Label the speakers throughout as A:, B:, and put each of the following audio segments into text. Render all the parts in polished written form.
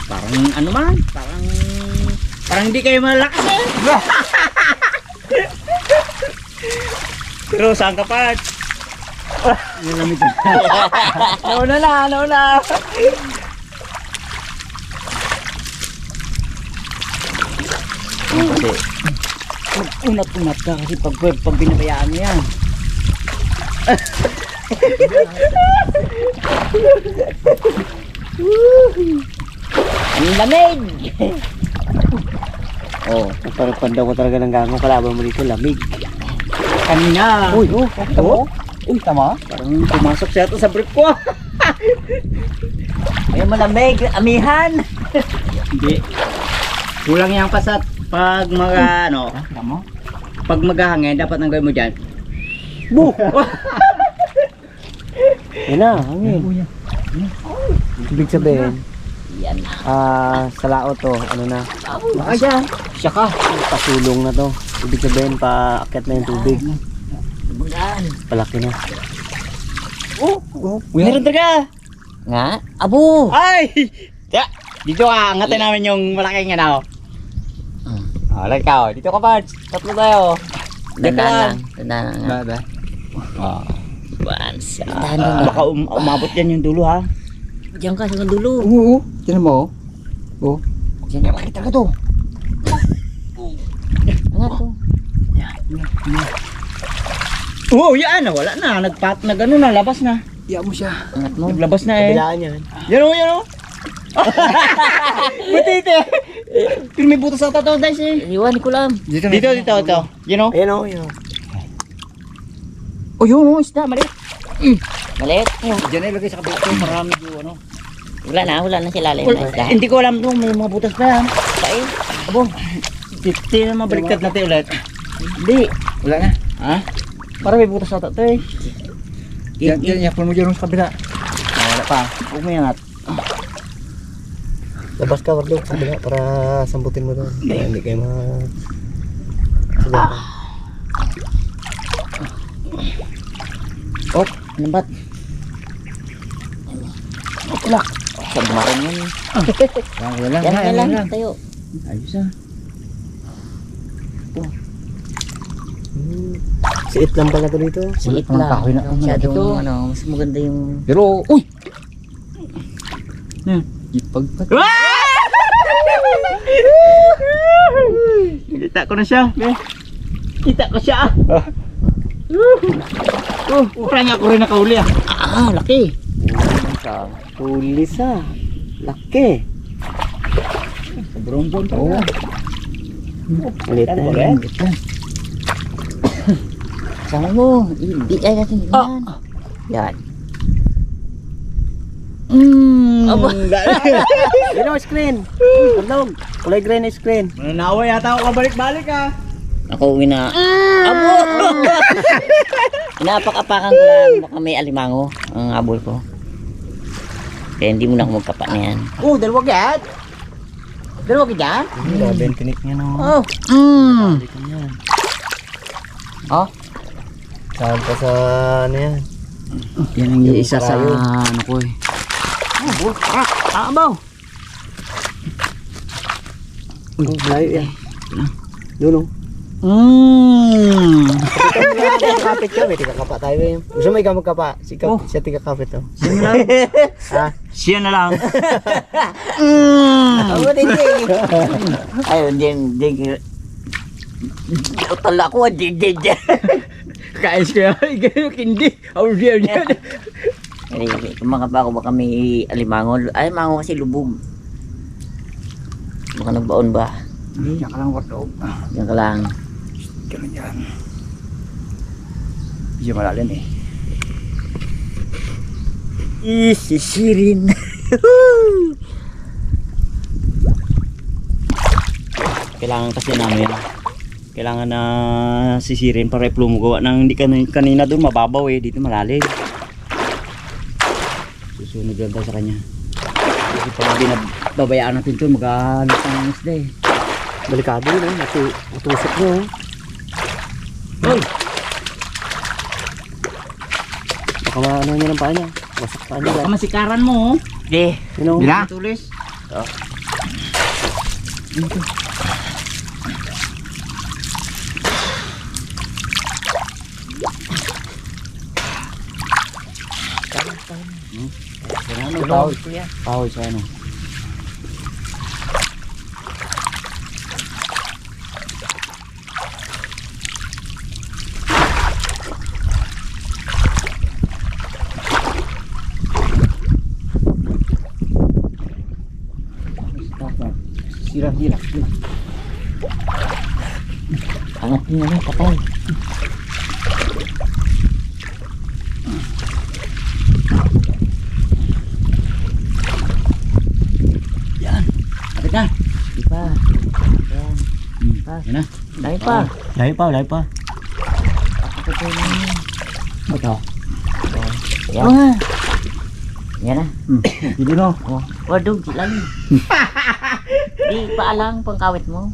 A: Parang ano man, parang hindi kayo malakas eh. Pero saan ka pa? Nalamig na. Nauna. Kasi mag-unat-unat ka kasi pag binabayaan mo yan. Ang lamig! Oh, parang pandaw ko talaga ng gangong kalaban mo dito, lamig. Kanina. Uy, uy, tama. Parang pumasok siya ito sa brief ko. Ay, malamig, amihan. Hindi. Kulang yang pasat pag mga ano, pag maghahangin, dapat nang gawin mo dyan. Bu!
B: Yan na, hangin. Ibig sabihin,
A: Yan.
B: sa lao to, ano na,
A: Baka siya. Siya ka.
B: pasulong na to. Ibig sabihin, paakyat na yung tubig.
A: Bugaan.
B: Palaki na.
A: Meron talaga. Nga? Abo! Ay! Ya, dito ka, angatin namin yung malaking ano. Like ka, dito ka pa. Tatlo tayo.
C: Dandan lang.
B: Ba?
C: Bansa.
A: Baka umabot yan yung dulo ha.
C: Diyan ka sa dulo.
B: Oo, tinan mo. Oh.
A: Yan, makita ka to.
C: Ano to?
A: Oo, yan. Wala na. Nag-ano na, labas na.
B: Iyak mo siya.
C: Angat mo.
A: Naglabas na eh.
B: Kabilaan yan.
A: Yan o. Butite. Pero may butas sa tataw guys eh.
C: Iwan ko lang.
A: Dito. Yan o.
B: Ayan o, yan.
A: Oh, yun, isda, maliit.
C: Maliit.
A: Diyan na ilagay sa kabila ko, marami yung ano.
C: Wala na sila lalim na isda.
A: Hindi ko alam doon, may mga butas pa yan.
C: Kain.
A: Abo, titi na mabaliktad natin ulit. Hindi. Wala na. Ha? Para may butas sa tato eh. Yan, yakpan mo dyan sa kabila. Wala pa. Huwag mo yangat.
B: Labas ka, Wardo, sa kabila para sambutin mo doon. Kaya hindi kayo
A: Oh, lambat. Wala.
C: Sa bumarin yun.
A: Wala
C: Yan lang. Tayo.
A: Ayos ah.
B: Siit lang pala ko dito.
C: Siit
A: pang
C: lang.
A: kahoy na
C: Masyadong
A: dito.
C: ano, mas maganda yung...
A: Pero, uy! Ipagpat. Kita ko na siya. Kita ko siya. Parang ako rin nakahuli ah.
C: Ah, laki.
B: Tulis ah. Laki.
A: Sobrang bon talaga.
B: Malit na yan.
C: Sama mo. Hindi ay natin yan. Yan.
A: Aba.
B: Yan o, screen. Kulog. Kulay green na screen.
A: Mananawa yata ako kabalik-balik ah.
C: Ako uwi na. Abo! Inapak-apakan ko lang. Baka may alimango ang abol ko. Kaya hindi mo na ako magkapa na yan.
A: Dalawa gad. Dalawa gad.
B: Grabe yung tinik niya no.
A: Oh. Oh.
B: Saan pa sa ano yan?
A: Yan ang
B: Yung
A: isa sa
B: karayo.
A: ano ko eh. Abaw.
B: Uy, layo yan. Doon o. Kapit ka, may tigakapa tayo eh. Gusto mo ikaw magkapa? Siya tigakapit to.
A: Siya na lang.
B: Ha?
A: Siya na lang.
C: Ako din din. Ayun, din. Utala ko, din.
A: Kais ko yan. Hindi. Diyan.
C: Kumaka pa ako, baka may alimango. Ay, mango kasi lubog. Baka nagbaon ba?
A: Diyan ka lang wartog.
C: Diyan ka lang.
A: Ganun yan. Diyan malalim eh.
C: Isisirin.
A: Kailangan kasi namin. Kailangan na sisirin para i-plumugawa ng hindi kanina doon mababaw eh. Dito malalim. Susunod lang tayo sa kanya. Kasi pag binabayaan natin ito, maghahanap ng isda eh.
B: Delikado yun eh. Matusok nyo eh.
A: Hoy!
B: Baka maano nyo ng paa niya. Wasak paa niya.
A: Baka masikaran mo oh.
C: Di.
B: You know?
A: Bila? Tulis. Ano, pawis ko yan. Pawis sa ano. Sirap.
C: Angat niya na, patay.
A: Yan. Kapit na.
C: Di pa. Yan. Pa.
A: Yan na.
C: Dahil pa.
B: Lahi pa.
C: Patay na yun.
A: Ito.
C: Yan.
A: Ah.
C: Yan na.
A: Hindi no.
C: Oh. Wadog, lang. Di pa alang pangkawit mo.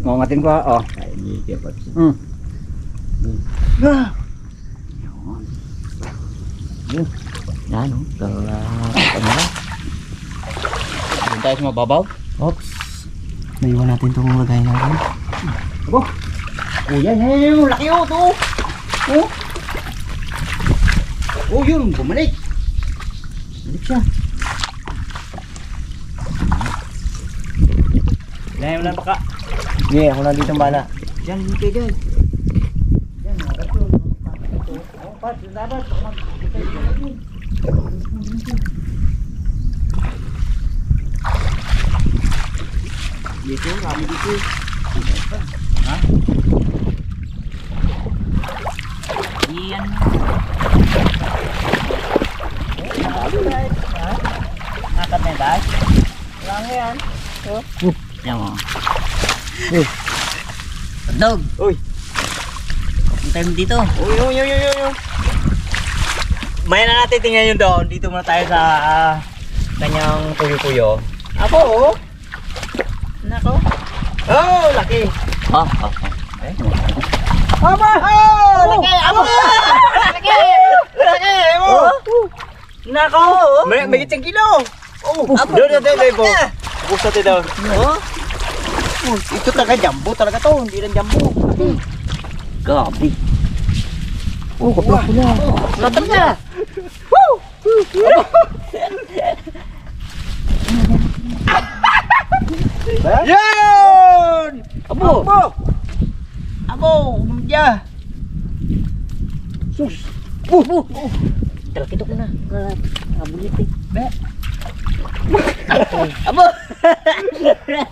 A: Ngungatin ko ha. Oh.
B: Ay, hindi dapat.
A: Ah.
C: Yan, oh. Ano na?
A: Doon tayo sa mababaw.
B: Oops. Naiwan natin itong lagay natin.
A: Abo. Oh, yan. Laki oh, to. Oh. Oh, yun. Bumalik. Bumalik siya.
B: Ilahin mo lang baka. Hindi, ako na dito bala.
A: Diyan, hindi kayo dyan. Diyan, mga gato. Oh, Pat, dapat. Dito, kami dito. Ha?
C: Yan. Angkat na yung dahil.
A: Lang yan.
C: Yan mo. Dog.
A: Uy.
C: Punta mo dito.
A: Uy. Maya na natin tingnan yun doon. Dito muna tayo sa kanyang puyo-puyo. Apo, oh.
C: Nako.
A: Oh, laki.
C: Oh.
A: Aba! Oh! Laki! Aba! Laki! Oh!
C: Nako.
A: May isang kilo. Oh, doon po. Busa tayo doon.
C: Oh.
A: Ito talaga jumbo talaga to. Hindi lang jumbo.
C: Gabi.
A: Oh, kapla ko na.
C: Laban na.
A: Yan!
C: Abo.
A: Abo! Abo! Umudya!
C: Sus. Talakito ko na. Nabulit eh.
A: Be!
C: Abo.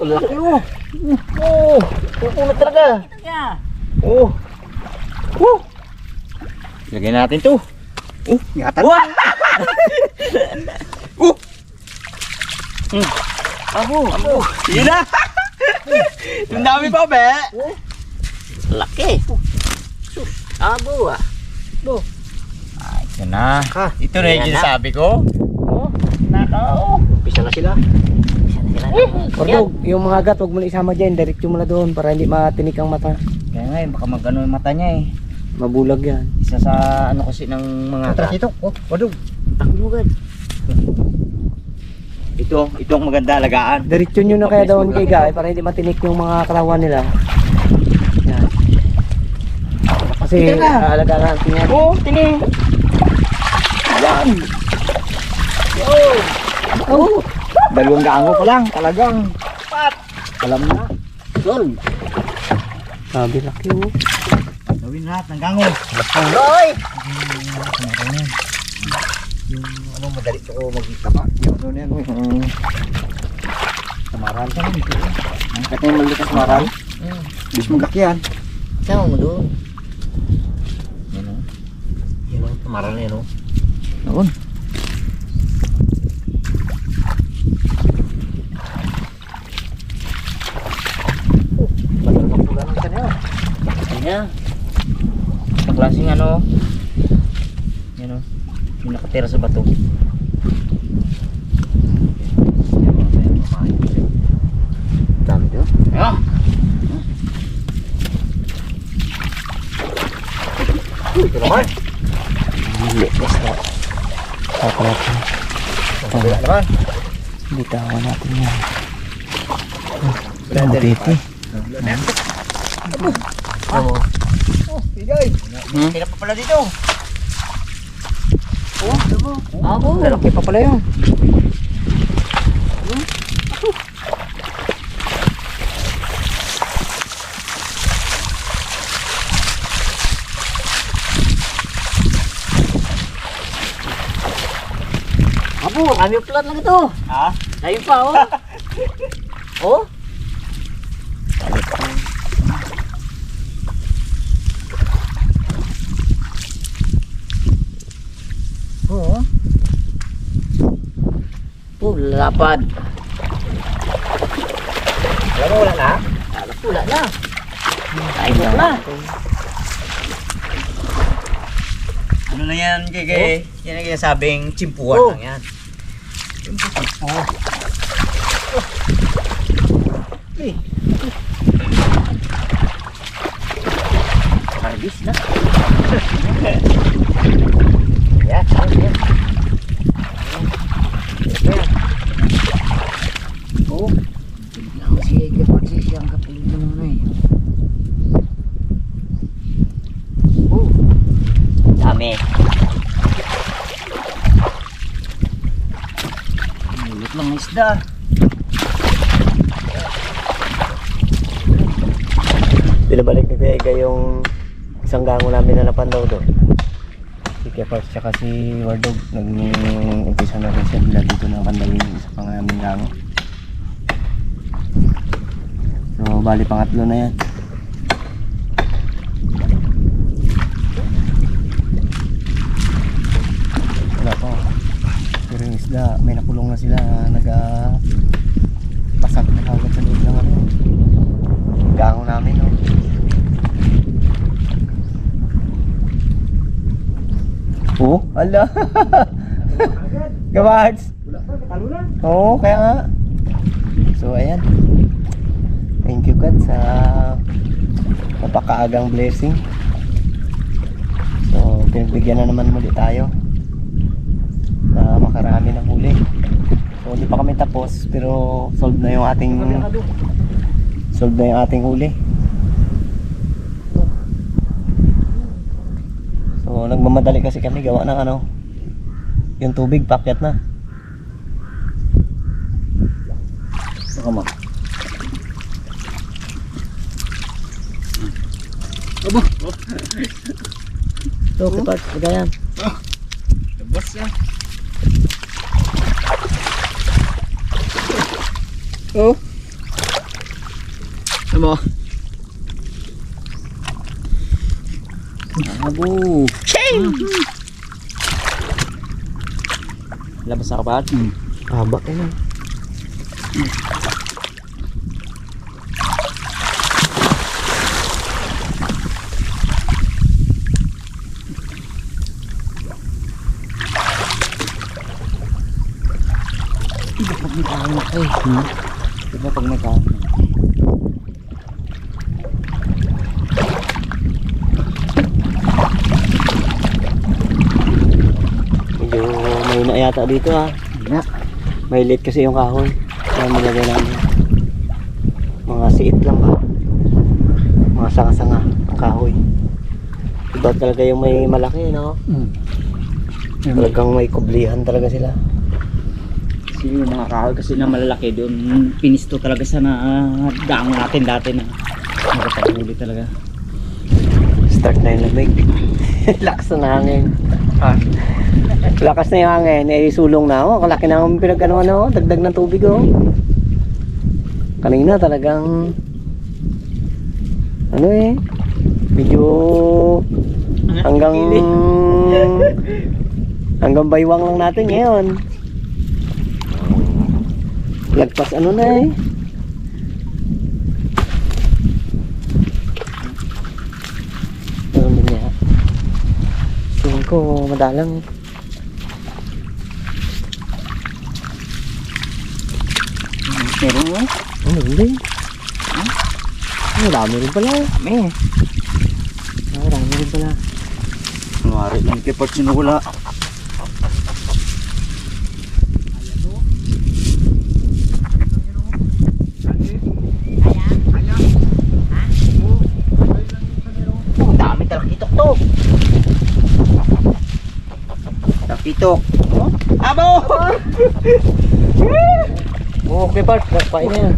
A: Laki mo! Oh! Pupunod talaga! Oh! Oh! Lagyan natin to! Oh! Ingatan! Oh!
C: Abo.
A: Yun na! Yung dami pa, be!
C: Laki. Abo ah.
A: Yan na. Ito na yung
C: Yan na.
A: sinasabi ko.
C: Oh. Nako.
B: Pisa na sila. Pardog, yung mga gat, huwag mo na isama dyan. Diretso mo na doon para hindi matinik ang mata.
A: Kaya nga, baka mag-ano yung mata niya eh.
B: Mabulag yan.
A: Isa sa ano kasi ng mga
B: Atras
A: ito. Oh, wadog.
C: Takbugan.
A: Ito ang maganda alagaan.
B: Diretso nyo na kaya doon kay Guy para hindi matinik yung mga karawan nila. Yan. Kasi
A: Ito na.
B: aalagaan natin yan.
A: Oh, tining. Yan.
B: Oh!
A: Dalawang gaango pa lang, talagang. Alam na.
C: Sol.
B: Sabi laki oh.
A: Gawin lahat ng gango.
C: Hoy.
A: Yung ano, madali ko magtapa. Yung ano yan, samaran ka lang. Ang kata yung maliit na samaran. Bis maglaki yan.
C: Sama mo doon.
A: Yan o. Yan o, samaran na yan o.
C: Noon.
A: Batal ka pula ng kanyo.
C: Yan.
A: Sa klaseng ano. Yan o. Yung nakatira sa bato.
B: Dami nyo.
A: Ayan. Ito naman.
B: Papalat
A: Kabila naman.
B: Bitawan natin yan. Matiti. Oo.
A: Hirap pa pala dito.
B: Abo. Lalaki pa pala yun. Abo, kami plat lang ito.
A: Ha?
B: Tayo pa, oh. Oh.
A: Oo.
B: Lapad.
A: Alam mo, wala na?
B: Pula na. Tayo na.
A: Ano na yan, Gege? Yan ang sinasabing chimpuan
B: Oh.
A: lang yan.
B: Harbis na.
A: Yan, yan.
B: Oh. Biglang sige pati siyang kapilin mo na eh. Oh.
C: Dami.
B: Ulit lang ang isda.
D: Pinabalik ni Kuya Ega yung isang gango namin na napandaw doon. Si Kuya Parks tsaka si Wardog nag-umpisa na rin siya bila dito na pandawin yung isa pang namin gango. So bali pangatlo na yan. Wala pa. Pero yung isda may nakulong na sila pasag na kagad sa loob ng ano gango namin, no? Oh, ala. Gawards. Oo, kaya nga. So, ayan. Thank you, God, sa napakaagang blessing. So, pinagbigyan na naman muli tayo na makarami ng huli. So, hindi pa kami tapos, pero solve na yung ating huli. So nagmamadali kasi kami gawa ng ano, yung tubig pakyat na.
B: Baka mo. Abo.
D: So kapag kagayan.
A: Labas yan.
B: Oh. Ano? Abo.
C: Labas sa kapat.
D: Haba na.
B: Iba pag may kain eh. Iba pag may kain.
D: Medyo may na yata dito, ha.
B: Na.
D: May late kasi yung kahoy. Kaya nilagay namin. Mga siit lang ba? Mga sanga-sanga ang kahoy. Iba talaga yung may malaki, no? Talagang may kublihan talaga sila.
B: Kasi yung mga kahoy kasi na malalaki doon, pinisto talaga sa daang natin dati na nakapaguli talaga.
D: Start na yung lamig. Lakas na hangin. Lakas na yung hangin. Eh, sulong na. Oh, kalaki na ang pinag-ano, ano, dagdag ng tubig, oh. Kanina talagang ano eh, medyo hanggang baywang lang natin ngayon. Lagpas ano na eh. Ano niya? Tingin ko madalang.
B: Pero mo?
D: Ano hindi? Ang dami rin pala.
B: May.
D: Ang dami rin pala.
B: Kunwari lang kipot sinula.
A: Titok. Oh? Abo!
D: Okay, Bart. Pain na yan.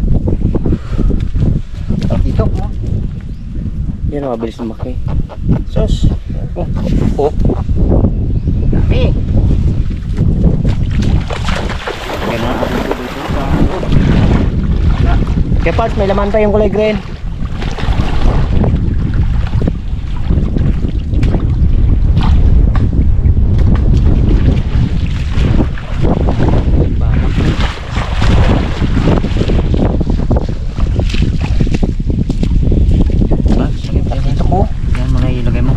A: Titok mo.
D: Yan ang mabilis lumaki.
A: Sus. Oh. Dami. Ganun ako dito sa
D: Okay, Bart. May laman pa yung kulay green.
A: Dito ko. Yan mo na ilagay mo.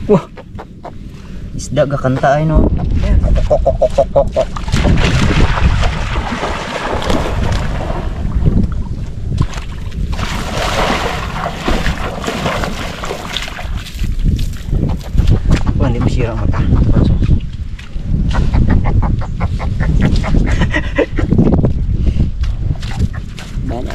A: Wah. Isda gakanta ay no. Kok. Wah, hindi masira ang mata.
D: Bala.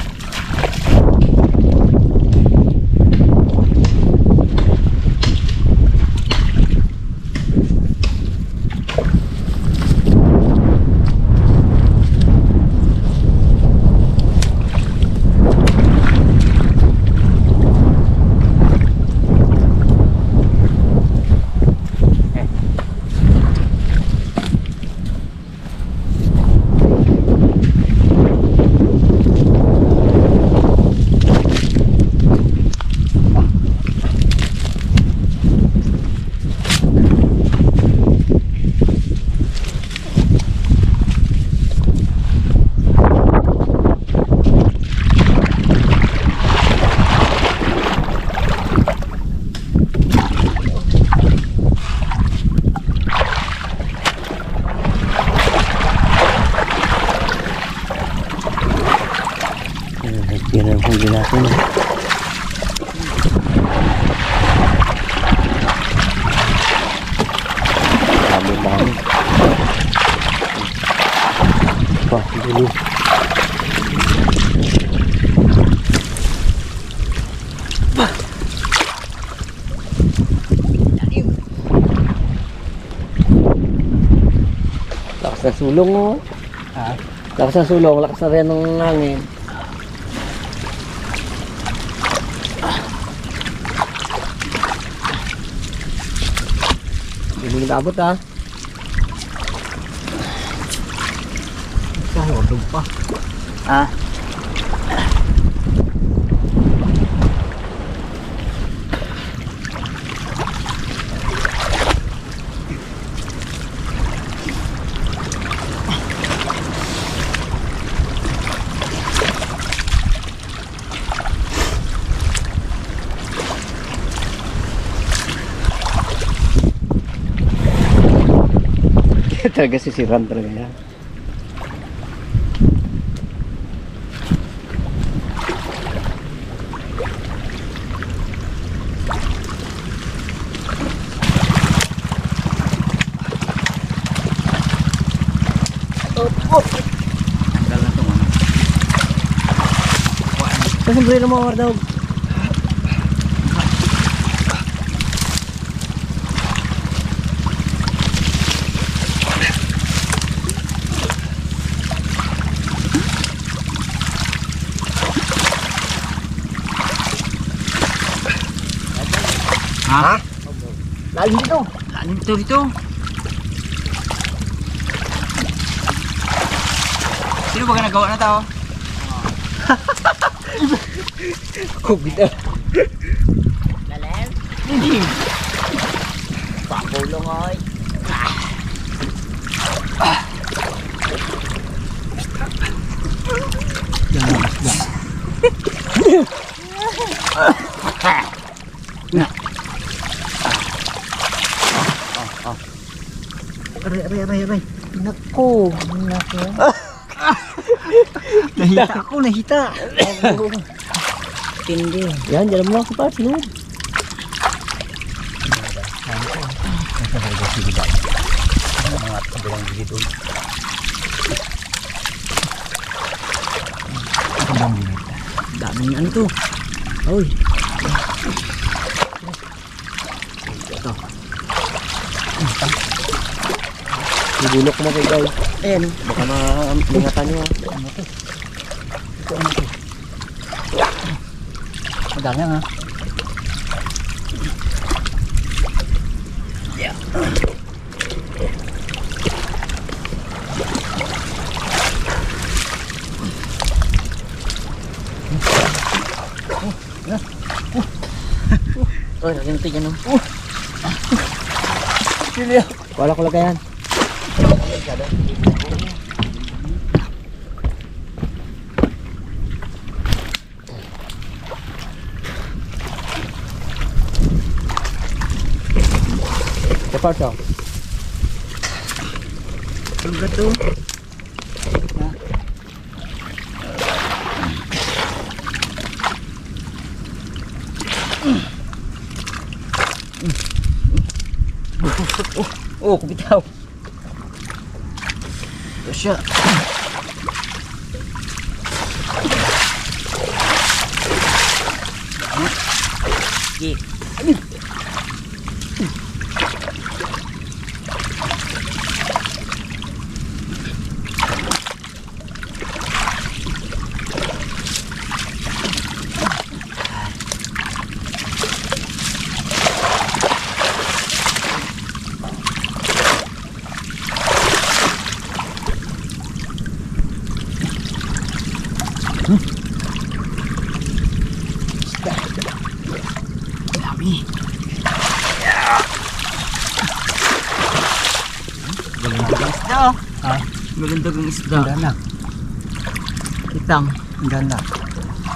D: Yan ang huli natin. Dami. Wah, huli. Lakas ng sulong oh. Lakas ng sulong, lakas na rin ng hangin. Hindi nabot ah.
A: Sahod pa. Ah.
D: Talaga sisiran talaga yan.
A: Tanggal na itong ano.
D: Kasi sombrero mo, Wardog.
A: Ha?
D: Lalim dito.
A: Lalim dito. Sino ba nagawa na tao?
D: Kubid ah.
C: Lalim.
A: Hindi.
C: Pakulong oy.
A: Aray.
C: Naku.
A: Nahita.
C: Tindi.
D: Yan, dyan mo lang sa parts, no?
A: Mga kabilang dito. Daming ano to. Oy.
D: Ibulok mo kay guys.
A: Ayan.
D: Baka mangatan nyo.
A: Madami nga.
C: Oh, naginti yan oh.
D: Wala ko lagayan. Dapat siya.
A: Ang gato. Oh, kumitaw. Ito siya.
C: Sige.
A: Isda oh.
B: Ha?
A: Magandang isda.
B: Gana.
A: Itang.
B: Gana.